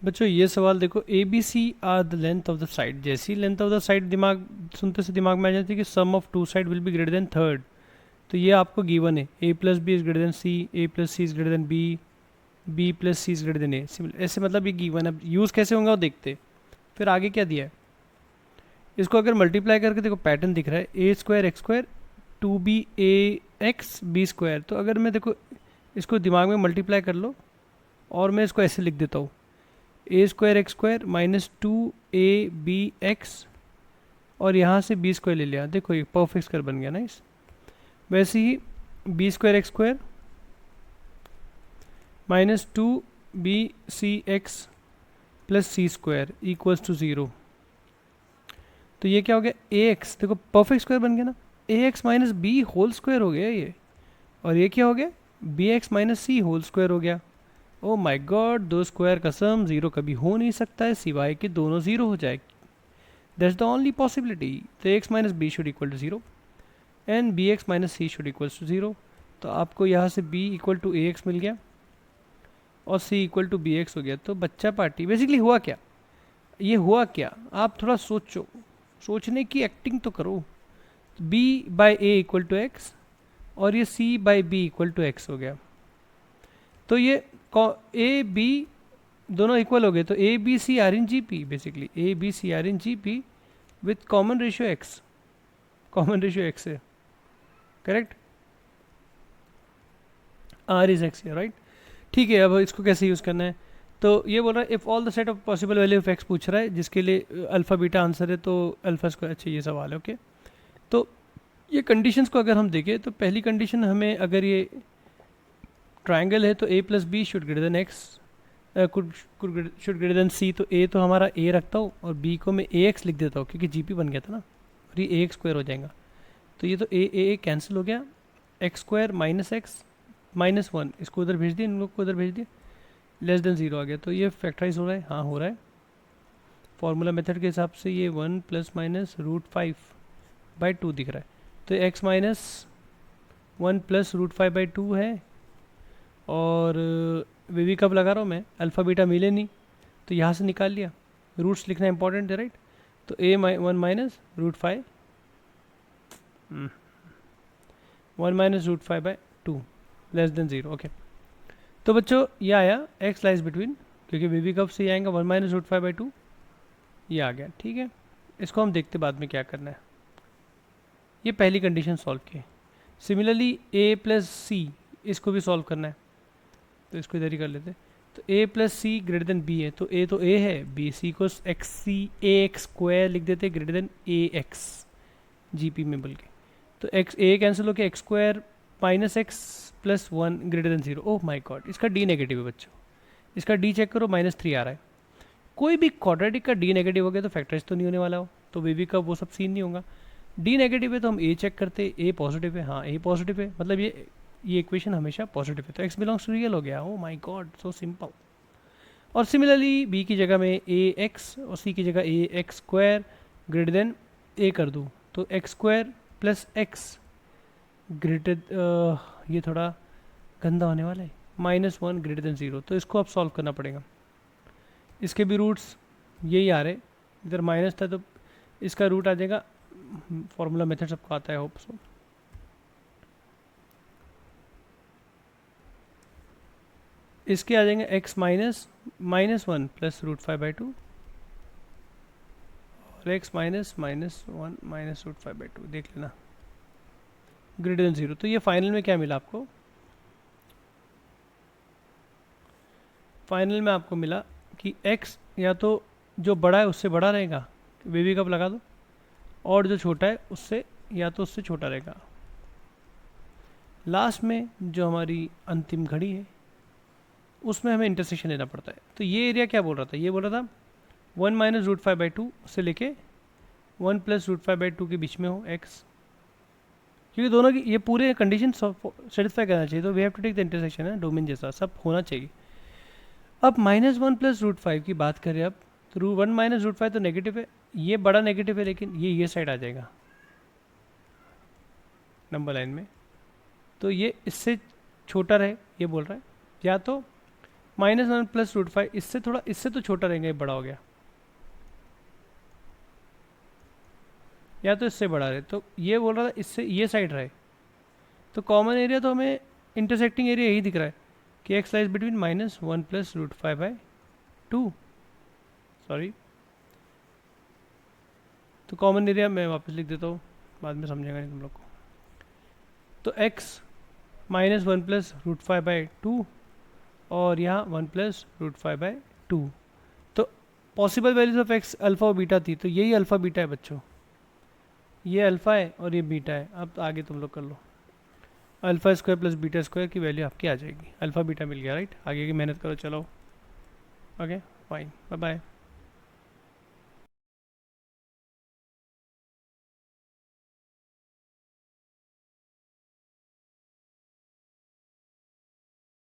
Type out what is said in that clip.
बच्चों ये सवाल देखो, A B C are the length of the side. जैसे ही लेंथ ऑफ द साइड दिमाग सुनते से दिमाग में आ जाती है कि sum of two side will be greater than third. तो ये आपको गिवन है, A plus B is greater than C, A plus C is greater than B, B plus C is greater than A. ऐसे मतलब ये given है, use कैसे होगा वो देखते। फिर आगे क्या दिया है, इसको अगर मल्टीप्लाई करके देखो पैटर्न दिख रहा है, A square X square two B A X B square. तो अगर मैं देखो इसको दिमाग में मल्टीप्लाई कर लो और मैं इसको ऐसे लिख देता हूँ, A square X square minus two A B X, और यहाँ से बी स्क्वायर ले लिया। देखो ये परफेक्ट स्क्वायर बन गया ना इस। वैसे ही B square X square minus two B C X plus C square equals to zero. तो ये क्या हो गया, ए एक्स, देखो परफेक्ट स्क्वायर बन गया ना, A X minus B whole square हो गया ये। और ये क्या हो गया, B X minus C whole square हो गया। ओ माय गॉड, दो स्क्वायर कसम, ज़ीरो कभी हो नहीं सकता है सिवाय कि दोनों ज़ीरो हो जाए। That's the only possibility. तो x minus B should equal to zero and B X minus C should equal to zero. तो आपको यहाँ से B equal to A X मिल गया और C equal to B X हो गया। तो बच्चा पार्टी बेसिकली हुआ क्या, ये हुआ क्या, आप थोड़ा सोचो, सोचने की एक्टिंग तो करो। B by A equal to X और ये C by B equal to X हो गया। तो ये ए बी दोनों इक्वल हो गए, तो A B C R in G P, basically A B C R in G P with common ratio x. Common ratio x है, correct, R is x है, राइट। ठीक है, अब इसको कैसे यूज़ करना है। तो ये बोल रहा है if all the set of possible value of x पूछ रहा है, जिसके लिए अल्फ़ा बीटा आंसर है, तो अल्फ़ा स्क्वायर। अच्छा ये सवाल है, ओके। तो ये कंडीशंस को अगर हम देखें तो पहली कंडीशन हमें, अगर ये ट्राइंगल है तो A plus B should greater than X, should greater than C. तो ए तो हमारा ए रखता हूँ और बी को मैं ए एक्स लिख देता हूँ क्योंकि जीपी बन गया था ना, और ये ए एक्स स्क्वायर हो जाएगा। तो ये तो ए कैंसिल हो गया, x square minus x minus one, इसको उधर भेज दिया, इन लोग को उधर भेज दिया, लेस देन ज़ीरो आ गया। तो ये फैक्टराइज हो रहा है, हाँ हो रहा है। फॉर्मूला मेथड के हिसाब से ये one plus minus root five by two दिख रहा है। तो x minus one plus root five by two है, और वी कब लगा रहा हूँ मैं, अल्फ़ा बीटा मिले नहीं तो यहाँ से निकाल लिया, रूट्स लिखना इंपॉर्टेंट है, राइट। तो A one minus root five, one minus root five by two less than zero, okay. तो बच्चों ये आया एक्स लाइज बिटवीन, क्योंकि वी कब से आएगा one minus root five by two, ये आ गया, ठीक है। इसको हम देखते बाद में क्या करना है। ये पहली कंडीशन सॉल्व की। सिमिलरली ए प्लस सी, इसको भी सॉल्व करना है, तो इसको इधर ही कर लेते हैं। तो A plus C greater than B है, तो ए तो ए है, बी सी को X C A X square लिख देते greater than A X G P में बल्कि। तो एक्स ए कैंसिल होकर X square minus X plus one greater than zero. Oh my god, इसका डी नेगेटिव है बच्चों, इसका डी चेक करो माइनस थ्री आ रहा है। कोई भी क्वाड्रेटिक का डी नेगेटिव हो गया तो फैक्टराइज तो नहीं होने वाला हो, तो बेबी का वो सब सीन नहीं होगा। डी नेगेटिव है तो हम ए चेक करते, ए पॉजिटिव है, हाँ ए पॉजिटिव है, मतलब ये इक्वेशन हमेशा पॉजिटिव है, तो एक्स बिलोंग्स टू रियल हो गया। ओ माई गॉड, सो सिंपल। और सिमिलरली बी की जगह में ए एक्स और सी की जगह ए एक्स स्क्वायर ग्रेटर देन ए कर दूँ, तो x square plus x greater, ये थोड़ा गंदा होने वाला है, minus one greater than zero. तो इसको अब सॉल्व करना पड़ेगा। इसके भी रूट्स यही आ रहे, इधर माइनस था तो इसका रूट आ जाएगा, फॉर्मूला मेथड सबको आता है, होप सो। इसके आ जाएंगे X minus minus one plus root five by two, और X minus minus one minus root five by two, देख लेना ग्रेटर देन ज़ीरो। तो ये फाइनल में क्या मिला आपको, फाइनल में आपको मिला कि x या तो जो बड़ा है उससे बड़ा रहेगा, बेबी कप लगा दो, और जो छोटा है उससे या तो उससे छोटा रहेगा। लास्ट में जो हमारी अंतिम घड़ी है उसमें हमें इंटरसेक्शन लेना पड़ता है। तो ये एरिया क्या बोल रहा था, ये बोल रहा था one minus root five by two से लेके one plus root five by two के बीच में हो x, क्योंकि दोनों की ये पूरे कंडीशन सेटिस्फाई करना चाहिए, तो we have to take the intersection है, डोमेन जैसा सब होना चाहिए। अब minus one plus root five की बात करें अब, तो वन माइनस रूट फाइव तो नेगेटिव है, ये बड़ा नेगेटिव है, लेकिन ये साइड आ जाएगा नंबर लाइन में, तो ये इससे छोटा रहे, ये बोल रहा है। या तो -1 प्लस रूट 5, इससे थोड़ा, इससे तो छोटा रहेगा, ये बड़ा हो गया, या तो इससे बड़ा रहे, तो ये बोल रहा था इससे ये साइड रहे, तो कॉमन एरिया तो हमें इंटरसेक्टिंग एरिया यही दिख रहा है कि x lies between -1 plus root 5/2, sorry, तो कॉमन एरिया मैं वापस लिख देता हूँ, बाद में समझेगा नहीं तुम लोग को। तो x -1 प्लस रूट 5/2 और यहाँ 1 प्लस रूट 5/2, तो possible values of x alpha और बीटा थी, तो यही अल्फ़ा बीटा है बच्चों, ये अल्फ़ा है और ये बीटा है। अब आगे तुम लोग कर लो, alpha square plus beta square की वैल्यू आपकी आ जाएगी, अल्फ़ा बीटा मिल गया, राइट। आगे की मेहनत करो, चलो, ओके फाइन, बाय बाय।